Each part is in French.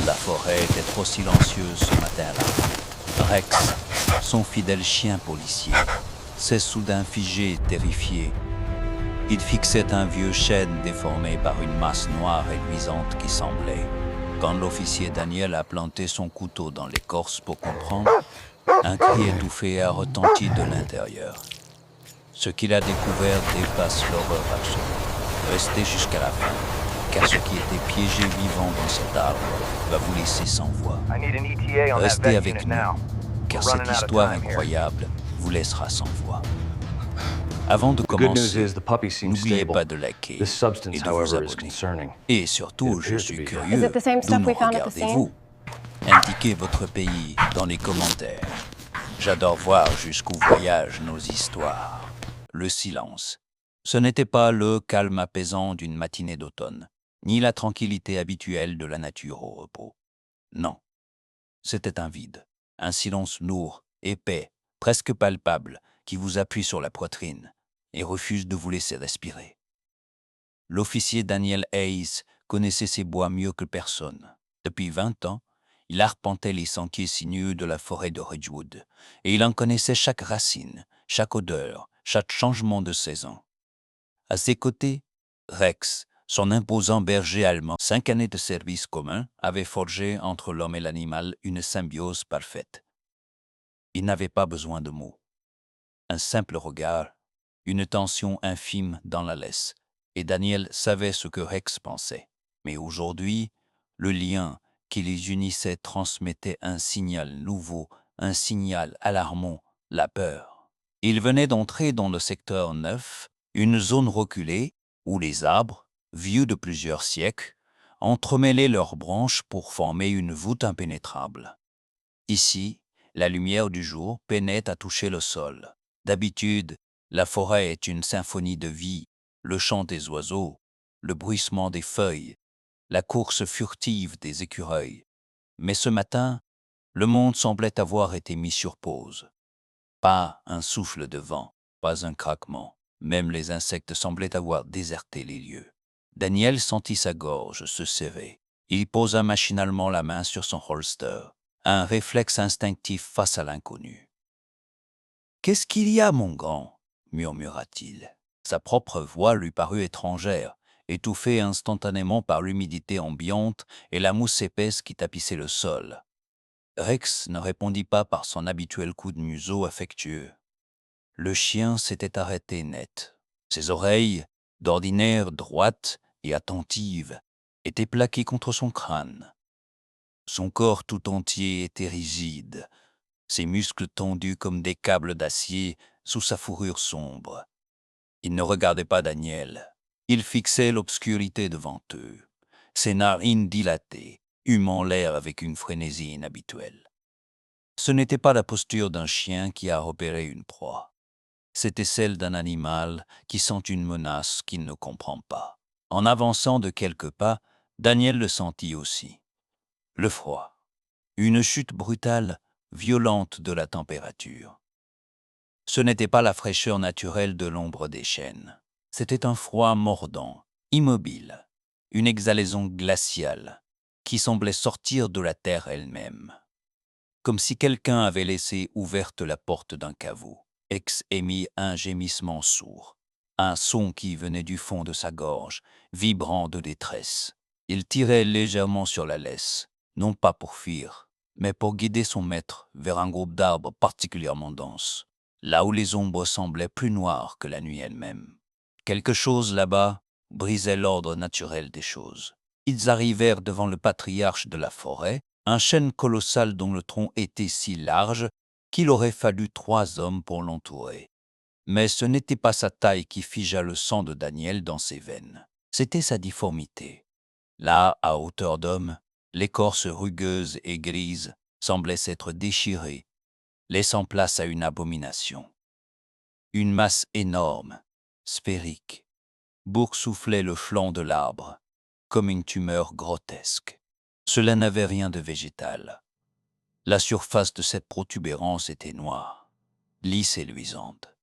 La forêt était trop silencieuse ce matin-là. Rex, son fidèle chien policier, s'est soudain figé, terrifié. Il fixait un vieux chêne déformé par une masse noire et luisante qui semblait. Quand l'officier Daniel a planté son couteau dans l'écorce pour comprendre, un cri étouffé a retenti de l'intérieur. Ce qu'il a découvert dépasse l'horreur absolue. Restez jusqu'à la fin, car ce qui était piégé vivant dans cet arbre va vous laisser sans voix. Restez avec nous, car cette histoire incroyable vous laissera sans voix. Avant de commencer, n'oubliez pas de liker et de vous abonner. Et surtout, je suis curieux, d'où nous regardez-vous? Indiquez votre pays dans les commentaires. J'adore voir jusqu'où voyagent nos histoires. Le silence. Ce n'était pas le calme apaisant d'une matinée d'automne, ni la tranquillité habituelle de la nature au repos. Non. C'était un vide, un silence lourd, épais, presque palpable, qui vous appuie sur la poitrine et refuse de vous laisser respirer. L'officier Daniel Hayes connaissait ces bois mieux que personne. Depuis 20 ans, il arpentait les sentiers sinueux de la forêt de Ridgewood, et il en connaissait chaque racine, chaque odeur, chaque changement de saison. À ses côtés, Rex, son imposant berger allemand, 5 années de service commun, avait forgé entre l'homme et l'animal une symbiose parfaite. Il n'avait pas besoin de mots. Un simple regard, une tension infime dans la laisse, et Daniel savait ce que Rex pensait. Mais aujourd'hui, le lien qui les unissait transmettait un signal nouveau, un signal alarmant, la peur. Ils venaient d'entrer dans le secteur 9, une zone reculée où les arbres, vieux de plusieurs siècles, entremêlaient leurs branches pour former une voûte impénétrable. Ici, la lumière du jour peinait à toucher le sol. D'habitude, la forêt est une symphonie de vie, le chant des oiseaux, le bruissement des feuilles, la course furtive des écureuils. Mais ce matin, le monde semblait avoir été mis sur pause. Pas un souffle de vent, pas un craquement. Même les insectes semblaient avoir déserté les lieux. Daniel sentit sa gorge se serrer. Il posa machinalement la main sur son holster, un réflexe instinctif face à l'inconnu. « Qu'est-ce qu'il y a, mon grand ?» murmura-t-il. Sa propre voix lui parut étrangère, étouffée instantanément par l'humidité ambiante et la mousse épaisse qui tapissait le sol. Rex ne répondit pas par son habituel coup de museau affectueux. Le chien s'était arrêté net. Ses oreilles, d'ordinaire droites et attentives, étaient plaquées contre son crâne. Son corps tout entier était rigide, ses muscles tendus comme des câbles d'acier sous sa fourrure sombre. Il ne regardait pas Daniel. Il fixait l'obscurité devant eux, ses narines dilatées, humant l'air avec une frénésie inhabituelle. Ce n'était pas la posture d'un chien qui a repéré une proie. C'était celle d'un animal qui sent une menace qu'il ne comprend pas. En avançant de quelques pas, Daniel le sentit aussi. Le froid. Une chute brutale, violente de la température. Ce n'était pas la fraîcheur naturelle de l'ombre des chênes. C'était un froid mordant, immobile, une exhalaison glaciale qui semblait sortir de la terre elle-même. Comme si quelqu'un avait laissé ouverte la porte d'un caveau. Rex émit un gémissement sourd, un son qui venait du fond de sa gorge, vibrant de détresse. Il tirait légèrement sur la laisse, non pas pour fuir, mais pour guider son maître vers un groupe d'arbres particulièrement dense, là où les ombres semblaient plus noires que la nuit elle-même. Quelque chose là-bas brisait l'ordre naturel des choses. Ils arrivèrent devant le patriarche de la forêt, un chêne colossal dont le tronc était si large qu'il aurait fallu 3 hommes pour l'entourer. Mais ce n'était pas sa taille qui figea le sang de Daniel dans ses veines. C'était sa difformité. Là, à hauteur d'homme, l'écorce rugueuse et grise semblait s'être déchirée, laissant place à une abomination. Une masse énorme, sphérique, boursouflait le flanc de l'arbre, comme une tumeur grotesque. Cela n'avait rien de végétal. La surface de cette protubérance était noire, lisse et luisante,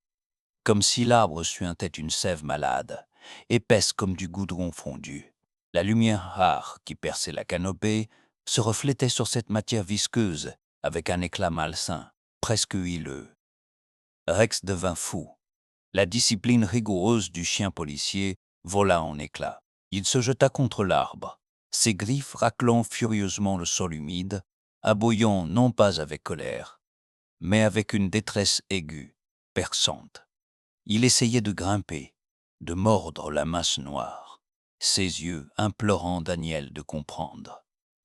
comme si l'arbre suintait une sève malade, épaisse comme du goudron fondu. La lumière rare qui perçait la canopée se reflétait sur cette matière visqueuse avec un éclat malsain, presque huileux. Rex devint fou. La discipline rigoureuse du chien policier vola en éclats. Il se jeta contre l'arbre, ses griffes raclant furieusement le sol humide, aboyant non pas avec colère, mais avec une détresse aiguë, perçante. Il essayait de grimper, de mordre la masse noire, ses yeux implorant Daniel de comprendre,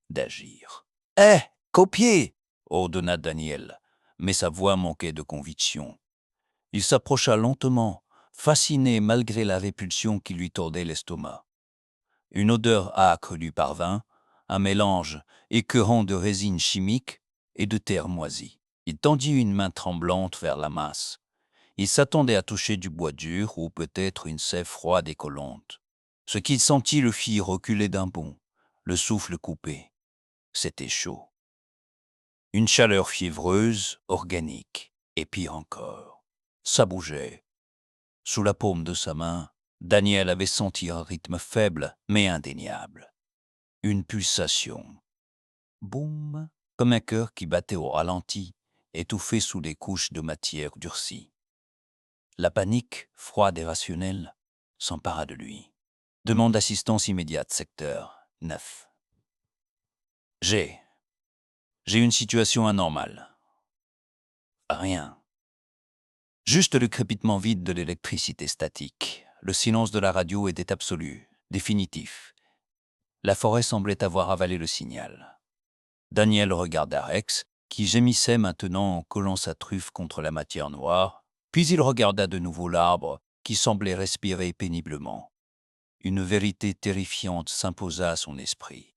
d'agir. « Hé, copier !» ordonna Daniel, mais sa voix manquait de conviction. Il s'approcha lentement, fasciné malgré la répulsion qui lui tordait l'estomac. Une odeur âcre lui parvint, un mélange écœurant de résine chimique et de terre moisie. Il tendit une main tremblante vers la masse. Il s'attendait à toucher du bois dur ou peut-être une sève froide et collante. Ce qu'il sentit le fit reculer d'un bond, le souffle coupé. C'était chaud. Une chaleur fiévreuse, organique, et pire encore. Ça bougeait. Sous la paume de sa main, Daniel avait senti un rythme faible mais indéniable. Une pulsation. Boum, comme un cœur qui battait au ralenti, étouffé sous des couches de matière durcie. La panique, froide et rationnelle, s'empara de lui. Demande d'assistance immédiate, secteur 9. J'ai une situation anormale. Rien. Juste le crépitement vide de l'électricité statique. Le silence de la radio était absolu, définitif. La forêt semblait avoir avalé le signal. Daniel regarda Rex, qui gémissait maintenant en collant sa truffe contre la matière noire, puis il regarda de nouveau l'arbre, qui semblait respirer péniblement. Une vérité terrifiante s'imposa à son esprit.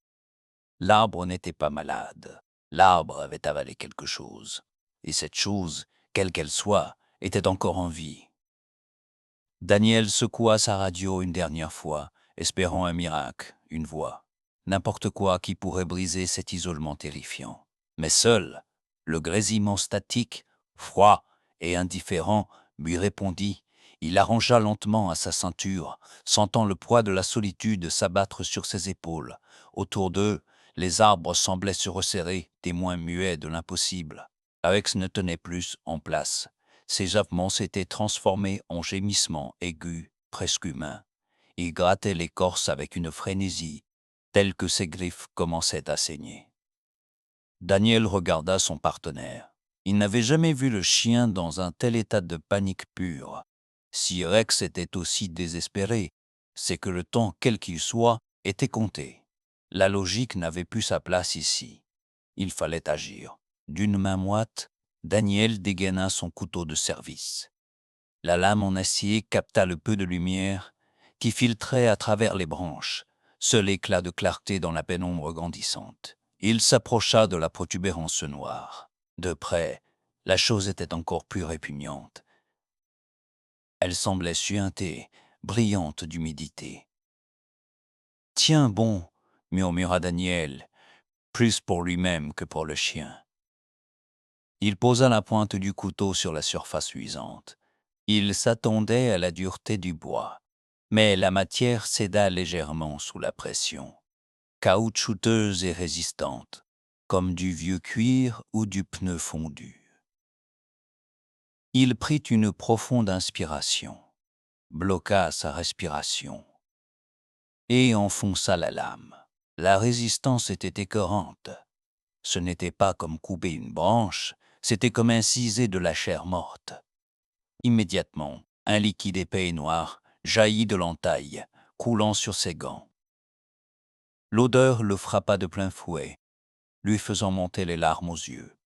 L'arbre n'était pas malade. L'arbre avait avalé quelque chose. Et cette chose, quelle qu'elle soit, était encore en vie. Daniel secoua sa radio une dernière fois, espérant un miracle, une voix, n'importe quoi qui pourrait briser cet isolement terrifiant. Mais seul, le grésillement statique, froid et indifférent, lui répondit. Il arrangea lentement à sa ceinture, sentant le poids de la solitude s'abattre sur ses épaules. Autour d'eux, les arbres semblaient se resserrer, témoins muets de l'impossible. Rex ne tenait plus en place. Ses jappements s'étaient transformés en gémissements aigus, presque humains. Il grattait l'écorce avec une frénésie, telle que ses griffes commençaient à saigner. Daniel regarda son partenaire. Il n'avait jamais vu le chien dans un tel état de panique pure. Si Rex était aussi désespéré, c'est que le temps, quel qu'il soit, était compté. La logique n'avait plus sa place ici. Il fallait agir. D'une main moite, Daniel dégaina son couteau de service. La lame en acier capta le peu de lumière qui filtrait à travers les branches, seul éclat de clarté dans la pénombre grandissante. Il s'approcha de la protubérance noire. De près, la chose était encore plus répugnante. Elle semblait suintée, brillante d'humidité. « Tiens bon, » murmura Daniel, plus pour lui-même que pour le chien. Il posa la pointe du couteau sur la surface luisante. Il s'attendait à la dureté du bois, mais la matière céda légèrement sous la pression, caoutchouteuse et résistante, comme du vieux cuir ou du pneu fondu. Il prit une profonde inspiration, bloqua sa respiration et enfonça la lame. La résistance était écœurante. Ce n'était pas comme couper une branche, c'était comme inciser de la chair morte. Immédiatement, un liquide épais et noir jaillit de l'entaille, coulant sur ses gants. L'odeur le frappa de plein fouet, lui faisant monter les larmes aux yeux.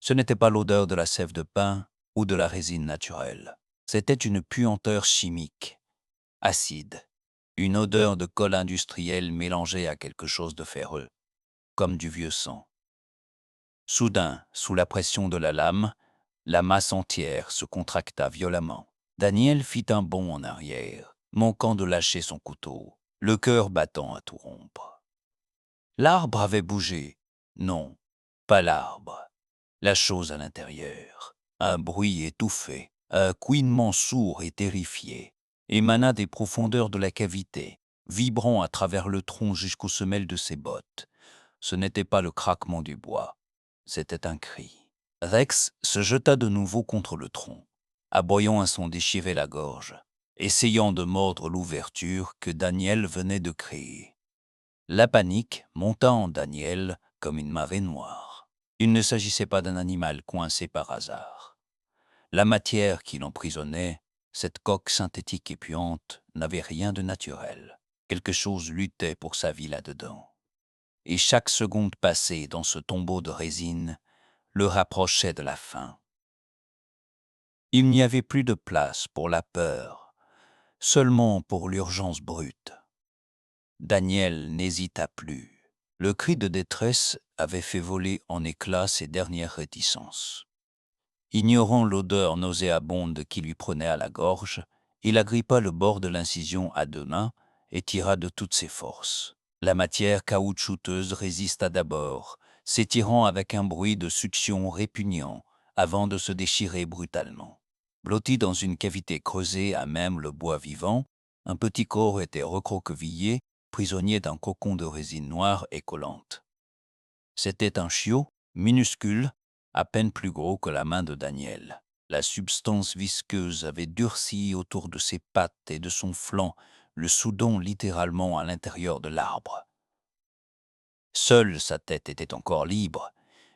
Ce n'était pas l'odeur de la sève de pin ou de la résine naturelle. C'était une puanteur chimique, acide, une odeur de colle industrielle mélangée à quelque chose de ferreux, comme du vieux sang. Soudain, sous la pression de la lame, la masse entière se contracta violemment. Daniel fit un bond en arrière, manquant de lâcher son couteau, le cœur battant à tout rompre. L'arbre avait bougé. Non, pas l'arbre. La chose à l'intérieur. Un bruit étouffé, un couinement sourd et terrifié, émana des profondeurs de la cavité, vibrant à travers le tronc jusqu'aux semelles de ses bottes. Ce n'était pas le craquement du bois, c'était un cri. Rex se jeta de nouveau contre le tronc, aboyant à s'en déchirer la gorge, essayant de mordre l'ouverture que Daniel venait de créer. La panique monta en Daniel comme une marée noire. Il ne s'agissait pas d'un animal coincé par hasard. La matière qui l'emprisonnait, cette coque synthétique et puante, n'avait rien de naturel. Quelque chose luttait pour sa vie là-dedans. Et chaque seconde passée dans ce tombeau de résine le rapprochait de la fin. Il n'y avait plus de place pour la peur, seulement pour l'urgence brute. Daniel n'hésita plus. Le cri de détresse avait fait voler en éclats ses dernières réticences. Ignorant l'odeur nauséabonde qui lui prenait à la gorge, il agrippa le bord de l'incision à deux mains et tira de toutes ses forces. La matière caoutchouteuse résista d'abord, s'étirant avec un bruit de succion répugnant avant de se déchirer brutalement. Blotti dans une cavité creusée à même le bois vivant, un petit corps était recroquevillé, prisonnier d'un cocon de résine noire et collante. C'était un chiot, minuscule, à peine plus gros que la main de Daniel. La substance visqueuse avait durci autour de ses pattes et de son flanc, le soudant littéralement à l'intérieur de l'arbre. Seule sa tête était encore libre,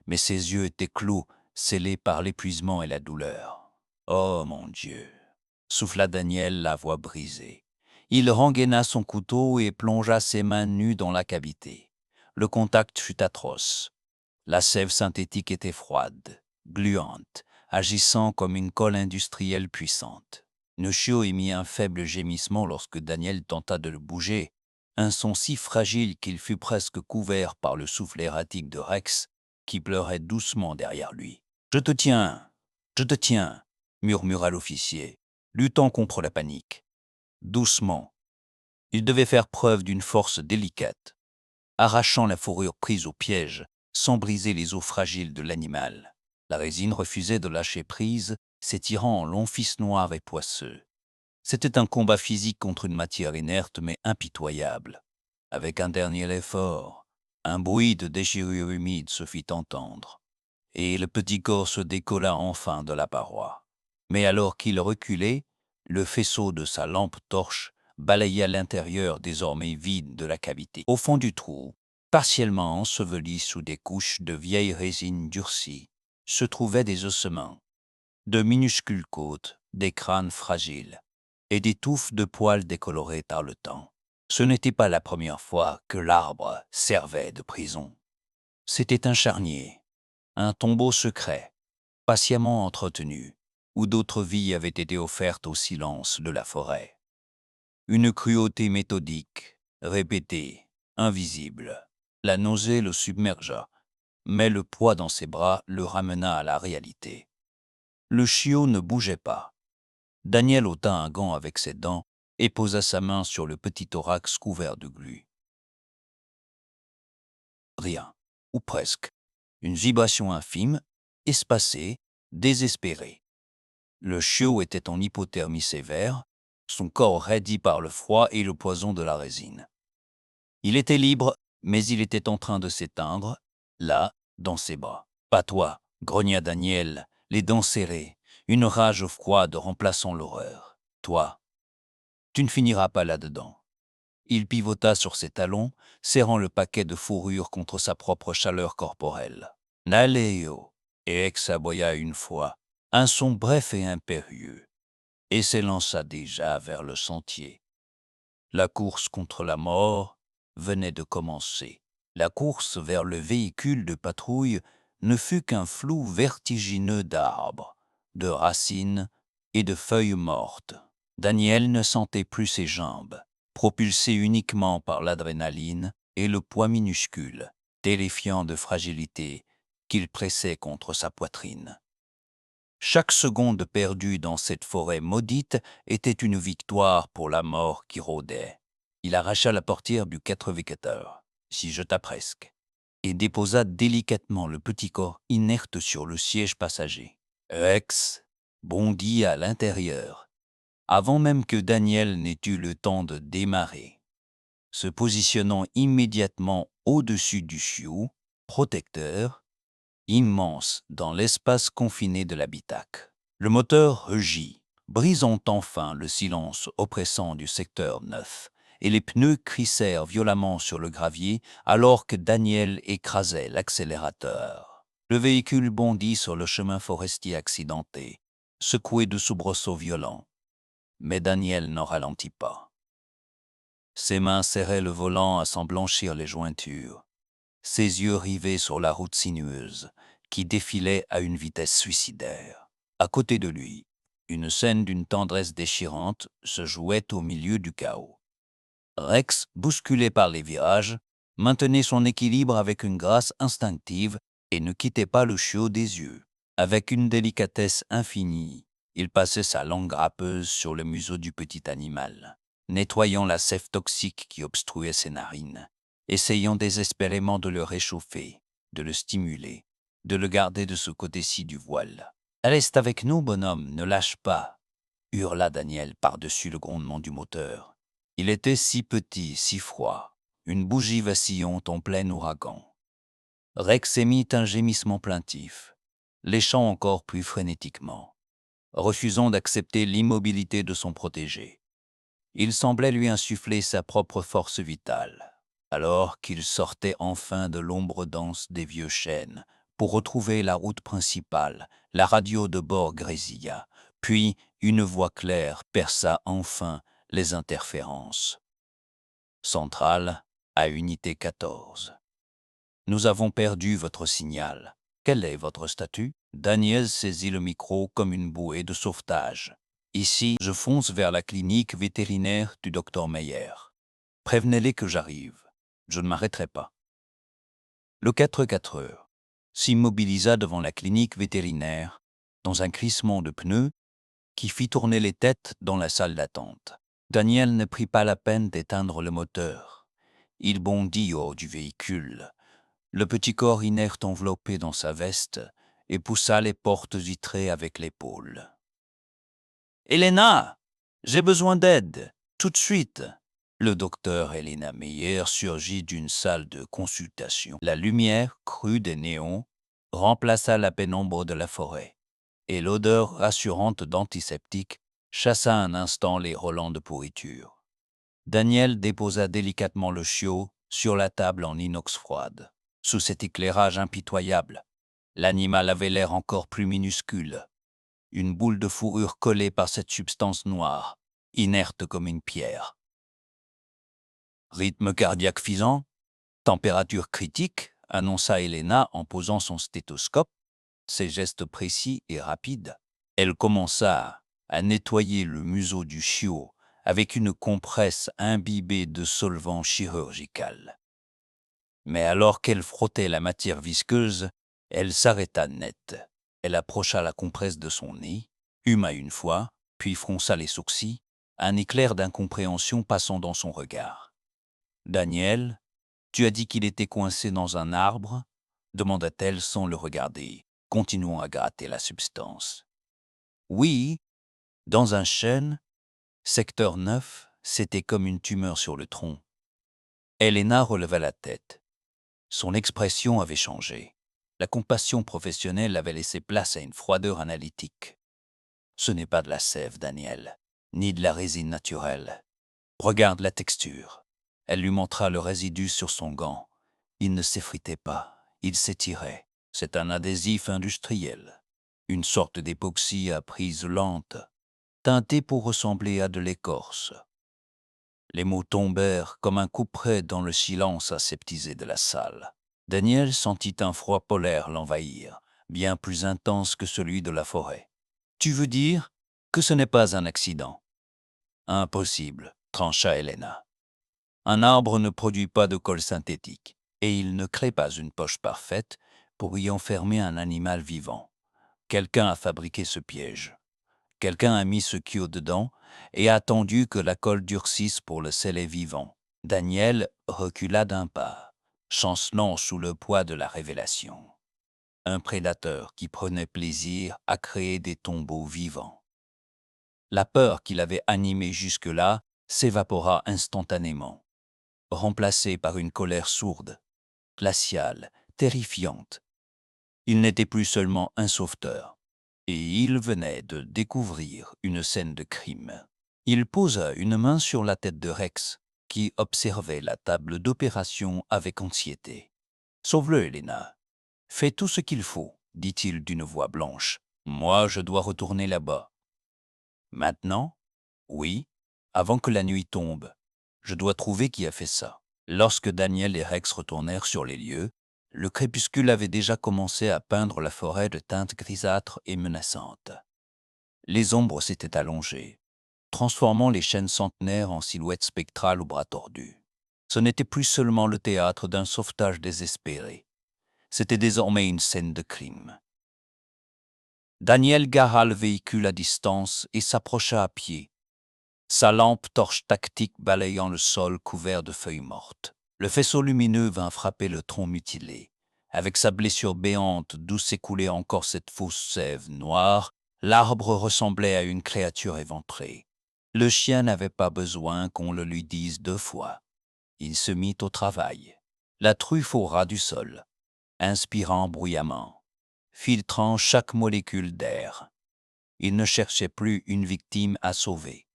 mais ses yeux étaient clos, scellés par l'épuisement et la douleur. « Oh mon Dieu !» souffla Daniel, la voix brisée. Il rengaina son couteau et plongea ses mains nues dans la cavité. Le contact fut atroce. La sève synthétique était froide, gluante, agissant comme une colle industrielle puissante. Le chiot émit un faible gémissement lorsque Daniel tenta de le bouger, un son si fragile qu'il fut presque couvert par le souffle erratique de Rex, qui pleurait doucement derrière lui. « Je te tiens !» murmura l'officier, luttant contre la panique. Doucement. Il devait faire preuve d'une force délicate, arrachant la fourrure prise au piège, sans briser les os fragiles de l'animal. La résine refusait de lâcher prise, s'étirant en longs fils noirs et poisseux. C'était un combat physique contre une matière inerte mais impitoyable. Avec un dernier effort, un bruit de déchirure humide se fit entendre, et le petit corps se décolla enfin de la paroi. Mais alors qu'il reculait, le faisceau de sa lampe torche balaya l'intérieur désormais vide de la cavité. Au fond du trou, partiellement enseveli sous des couches de vieille résine durcie, se trouvaient des ossements, de minuscules côtes, des crânes fragiles et des touffes de poils décolorés par le temps. Ce n'était pas la première fois que l'arbre servait de prison. C'était un charnier, un tombeau secret, patiemment entretenu, où d'autres vies avaient été offertes au silence de la forêt. Une cruauté méthodique, répétée, invisible. La nausée le submergea, mais le poids dans ses bras le ramena à la réalité. Le chiot ne bougeait pas. Daniel ôta un gant avec ses dents et posa sa main sur le petit thorax couvert de glu. Rien, ou presque. Une vibration infime, espacée, désespérée. Le chiot était en hypothermie sévère, son corps raidi par le froid et le poison de la résine. Il était libre, mais il était en train de s'éteindre, là, dans ses bras. « Pas toi !» grogna Daniel, les dents serrées, une rage froide remplaçant l'horreur. « Toi, tu ne finiras pas là-dedans. » Il pivota sur ses talons, serrant le paquet de fourrure contre sa propre chaleur corporelle. « Naléo !» et Ex aboya une fois, un son bref et impérieux, et s'élança déjà vers le sentier. La course contre la mort venait de commencer. La course vers le véhicule de patrouille ne fut qu'un flou vertigineux d'arbres, de racines et de feuilles mortes. Daniel ne sentait plus ses jambes, propulsé uniquement par l'adrénaline et le poids minuscule, terrifiant de fragilité, qu'il pressait contre sa poitrine. Chaque seconde perdue dans cette forêt maudite était une victoire pour la mort qui rôdait. Il arracha la portière du 4x4, s'y jeta presque, et déposa délicatement le petit corps inerte sur le siège passager. Rex bondit à l'intérieur, avant même que Daniel n'ait eu le temps de démarrer, se positionnant immédiatement au-dessus du chiot, protecteur, immense dans l'espace confiné de l'habitacle. Le moteur rugit, brisant enfin le silence oppressant du secteur 9, et les pneus crissèrent violemment sur le gravier alors que Daniel écrasait l'accélérateur. Le véhicule bondit sur le chemin forestier accidenté, secoué de soubresauts violents. Mais Daniel n'en ralentit pas. Ses mains serraient le volant à s'en blanchir les jointures, ses yeux rivés sur la route sinueuse qui défilait à une vitesse suicidaire. À côté de lui, une scène d'une tendresse déchirante se jouait au milieu du chaos. Rex, bousculé par les virages, maintenait son équilibre avec une grâce instinctive et ne quittait pas le chiot des yeux. Avec une délicatesse infinie, il passait sa langue râpeuse sur le museau du petit animal, nettoyant la sève toxique qui obstruait ses narines, essayant désespérément de le réchauffer, de le stimuler, de le garder de ce côté-ci du voile. « Reste avec nous, bonhomme, ne lâche pas !» hurla Daniel par-dessus le grondement du moteur. Il était si petit, si froid, une bougie vacillante en plein ouragan. Rex émit un gémissement plaintif, léchant encore plus frénétiquement, refusant d'accepter l'immobilité de son protégé. Il semblait lui insuffler sa propre force vitale, alors qu'il sortait enfin de l'ombre dense des vieux chênes pour retrouver la route principale. La radio de bord grésilla, puis une voix claire perça enfin les interférences. Centrale à unité 14. Nous avons perdu votre signal. Quel est votre statut? Daniel saisit le micro comme une bouée de sauvetage. Ici, je fonce vers la clinique vétérinaire du docteur Meyer. Prévenez-les que j'arrive. Je ne m'arrêterai pas. Le 4x4 heures s'immobilisa devant la clinique vétérinaire, dans un crissement de pneus qui fit tourner les têtes dans la salle d'attente. Daniel ne prit pas la peine d'éteindre le moteur. Il bondit hors du véhicule, le petit corps inerte enveloppé dans sa veste, et poussa les portes vitrées avec l'épaule. « Elena, j'ai besoin d'aide, tout de suite !» Le docteur Elena Meyer surgit d'une salle de consultation. La lumière crue des néons remplaça la pénombre de la forêt, et l'odeur rassurante d'antiseptique chassa un instant les relents de pourriture. Daniel déposa délicatement le chiot sur la table en inox froide. Sous cet éclairage impitoyable, l'animal avait l'air encore plus minuscule, une boule de fourrure collée par cette substance noire, inerte comme une pierre. Rythme cardiaque fisant, température critique, annonça Elena en posant son stéthoscope, ses gestes précis et rapides. Elle commença à nettoyer le museau du chiot avec une compresse imbibée de solvant chirurgical. Mais alors qu'elle frottait la matière visqueuse, elle s'arrêta net. Elle approcha la compresse de son nez, huma une fois, puis fronça les sourcils, un éclair d'incompréhension passant dans son regard. « Daniel, tu as dit qu'il était coincé dans un arbre ?» demanda-t-elle sans le regarder, continuant à gratter la substance. « Oui, dans un chêne, secteur 9, c'était comme une tumeur sur le tronc. » Elena releva la tête. Son expression avait changé. La compassion professionnelle avait laissé place à une froideur analytique. « Ce n'est pas de la sève, Daniel, ni de la résine naturelle. Regarde la texture. » Elle lui montra le résidu sur son gant. Il ne s'effritait pas, il s'étirait. C'est un adhésif industriel, une sorte d'époxy à prise lente, teinté pour ressembler à de l'écorce. Les mots tombèrent comme un couperet dans le silence aseptisé de la salle. Daniel sentit un froid polaire l'envahir, bien plus intense que celui de la forêt. « Tu veux dire que ce n'est pas un accident ?»« Impossible, » trancha Elena. Un arbre ne produit pas de colle synthétique, et il ne crée pas une poche parfaite pour y enfermer un animal vivant. Quelqu'un a fabriqué ce piège. Quelqu'un a mis ce chiot dedans et a attendu que la colle durcisse pour le sceller vivant. Daniel recula d'un pas, chancelant sous le poids de la révélation. Un prédateur qui prenait plaisir à créer des tombeaux vivants. La peur qui l'avait animé jusque-là s'évapora instantanément, remplacée par une colère sourde, glaciale, terrifiante. Il n'était plus seulement un sauveteur, et il venait de découvrir une scène de crime. Il posa une main sur la tête de Rex, qui observait la table d'opération avec anxiété. « Sauve-le, Elena. Fais tout ce qu'il faut, dit-il d'une voix blanche. Moi, je dois retourner là-bas. Maintenant? Oui, avant que la nuit tombe. Je dois trouver qui a fait ça. » Lorsque Daniel et Rex retournèrent sur les lieux, le crépuscule avait déjà commencé à peindre la forêt de teintes grisâtres et menaçantes. Les ombres s'étaient allongées, transformant les chênes centenaires en silhouettes spectrales aux bras tordus. Ce n'était plus seulement le théâtre d'un sauvetage désespéré. C'était désormais une scène de crime. Daniel gara le véhicule à distance et s'approcha à pied, sa lampe torche tactique balayant le sol couvert de feuilles mortes. Le faisceau lumineux vint frapper le tronc mutilé. Avec sa blessure béante d'où s'écoulait encore cette fausse sève noire, l'arbre ressemblait à une créature éventrée. Le chien n'avait pas besoin qu'on le lui dise 2 fois. Il se mit au travail. La truffe au ras du sol, inspirant bruyamment, filtrant chaque molécule d'air. Il ne cherchait plus une victime à sauver.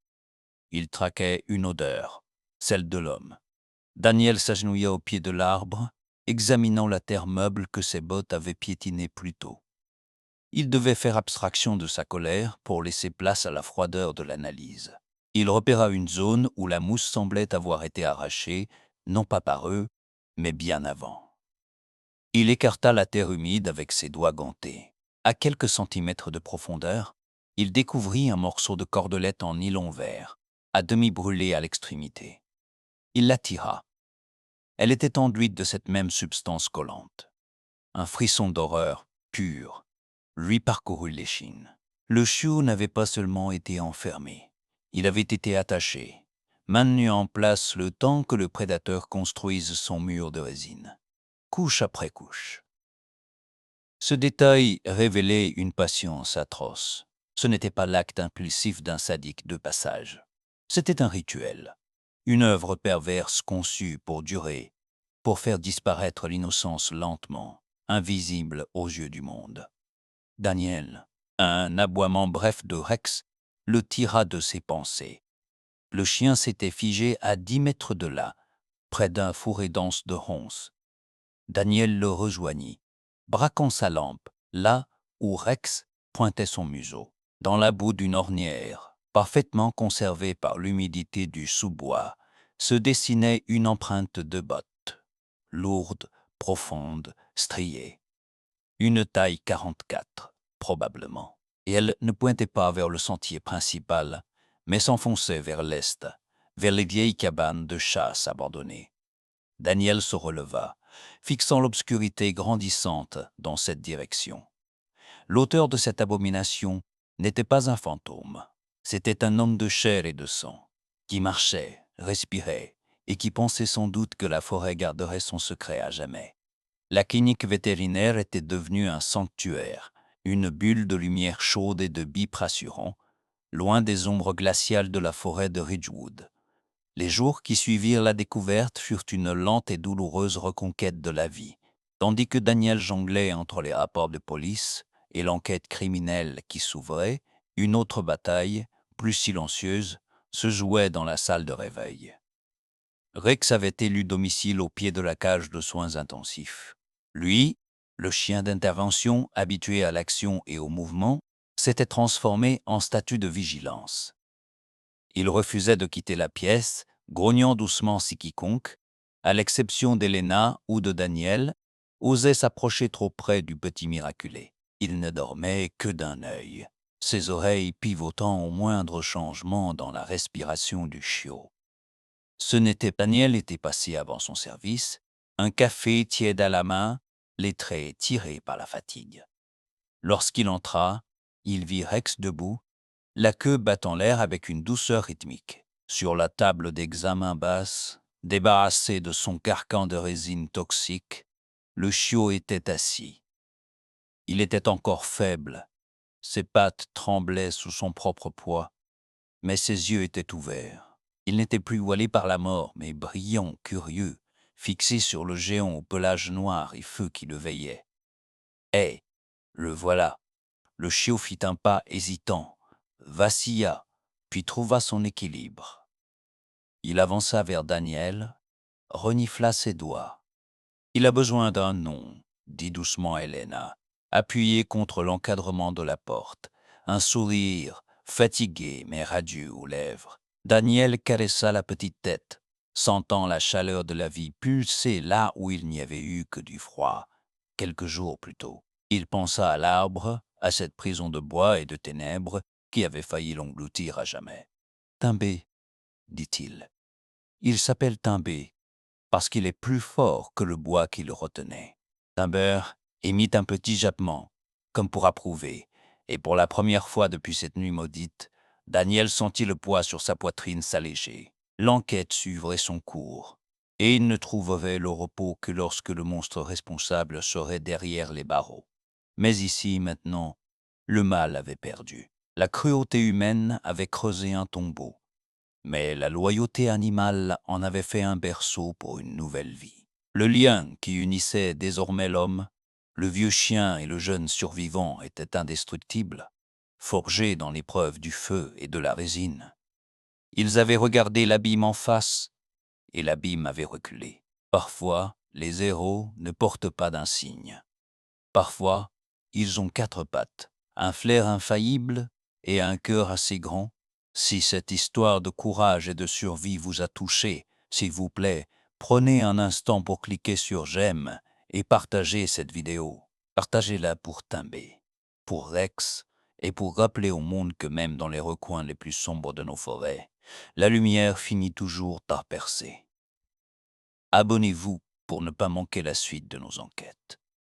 Il traquait une odeur, celle de l'homme. Daniel s'agenouilla au pied de l'arbre, examinant la terre meuble que ses bottes avaient piétinée plus tôt. Il devait faire abstraction de sa colère pour laisser place à la froideur de l'analyse. Il repéra une zone où la mousse semblait avoir été arrachée, non pas par eux, mais bien avant. Il écarta la terre humide avec ses doigts gantés. À quelques centimètres de profondeur, il découvrit un morceau de cordelette en nylon vert, à demi brûlée à l'extrémité. Il la tira. Elle était enduite de cette même substance collante. Un frisson d'horreur pure lui parcourut l'échine. Le chiot n'avait pas seulement été enfermé, il avait été attaché, maintenu en place le temps que le prédateur construise son mur de résine, couche après couche. Ce détail révélait une patience atroce. Ce n'était pas l'acte impulsif d'un sadique de passage. C'était un rituel, une œuvre perverse conçue pour durer, pour faire disparaître l'innocence lentement, invisible aux yeux du monde. Daniel, un aboiement bref de Rex, le tira de ses pensées. Le chien s'était figé à 10 mètres de là, près d'un fourré dense de ronces. Daniel le rejoignit, braquant sa lampe, là où Rex pointait son museau. Dans la boue d'une ornière, parfaitement conservée par l'humidité du sous-bois, se dessinait une empreinte de botte, lourde, profonde, striée. Une taille 44, probablement. Et elle ne pointait pas vers le sentier principal, mais s'enfonçait vers l'est, vers les vieilles cabanes de chasse abandonnées. Daniel se releva, fixant l'obscurité grandissante dans cette direction. L'auteur de cette abomination n'était pas un fantôme. C'était un homme de chair et de sang, qui marchait, respirait, et qui pensait sans doute que la forêt garderait son secret à jamais. La clinique vétérinaire était devenue un sanctuaire, une bulle de lumière chaude et de bipes rassurants, loin des ombres glaciales de la forêt de Ridgewood. Les jours qui suivirent la découverte furent une lente et douloureuse reconquête de la vie, tandis que Daniel jonglait entre les rapports de police et l'enquête criminelle qui s'ouvrait, une autre bataille, plus silencieuse, se jouait dans la salle de réveil. Rex avait élu domicile au pied de la cage de soins intensifs. Lui, le chien d'intervention habitué à l'action et au mouvement, s'était transformé en statue de vigilance. Il refusait de quitter la pièce, grognant doucement si quiconque, à l'exception d'Helena ou de Daniel, osait s'approcher trop près du petit miraculé. Il ne dormait que d'un œil, ses oreilles pivotant au moindre changement dans la respiration du chiot. Daniel était passé avant son service, un café tiède à la main, les traits tirés par la fatigue. Lorsqu'il entra, il vit Rex debout, la queue battant l'air avec une douceur rythmique. Sur la table d'examen basse, débarrassé de son carcan de résine toxique, le chiot était assis. Il était encore faible, ses pattes tremblaient sous son propre poids, mais ses yeux étaient ouverts. Il n'était plus voilé par la mort, mais brillant, curieux, fixé sur le géant au pelage noir et feu qui le veillait. « Hé, le voilà !» Le chiot fit un pas hésitant, vacilla, puis trouva son équilibre. Il avança vers Daniel, renifla ses doigts. « Il a besoin d'un nom, » dit doucement Helena, appuyée contre l'encadrement de la porte, un sourire fatigué mais radieux aux lèvres. Daniel caressa la petite tête, sentant la chaleur de la vie pulser là où il n'y avait eu que du froid, quelques jours plus tôt. Il pensa à l'arbre, à cette prison de bois et de ténèbres qui avait failli l'engloutir à jamais. « Timbé, » dit-il. « Il s'appelle Timbé parce qu'il est plus fort que le bois qui le retenait. » Timber émit un petit jappement, comme pour approuver, et pour la première fois depuis cette nuit maudite, Daniel sentit le poids sur sa poitrine s'alléger. L'enquête suivrait son cours, et il ne trouverait le repos que lorsque le monstre responsable serait derrière les barreaux. Mais ici, maintenant, le mal avait perdu. La cruauté humaine avait creusé un tombeau, mais la loyauté animale en avait fait un berceau pour une nouvelle vie. Le lien qui unissait désormais l'homme, le vieux chien et le jeune survivant était indestructible, forgé dans l'épreuve du feu et de la résine. Ils avaient regardé l'abîme en face, et l'abîme avait reculé. Parfois, les héros ne portent pas d'insigne. Parfois, ils ont 4 pattes, un flair infaillible et un cœur assez grand. Si cette histoire de courage et de survie vous a touché, s'il vous plaît, prenez un instant pour cliquer sur j'aime et partagez cette vidéo. Partagez-la pour Timbé, pour Rex et pour rappeler au monde que même dans les recoins les plus sombres de nos forêts, la lumière finit toujours par percer. Abonnez-vous pour ne pas manquer la suite de nos enquêtes.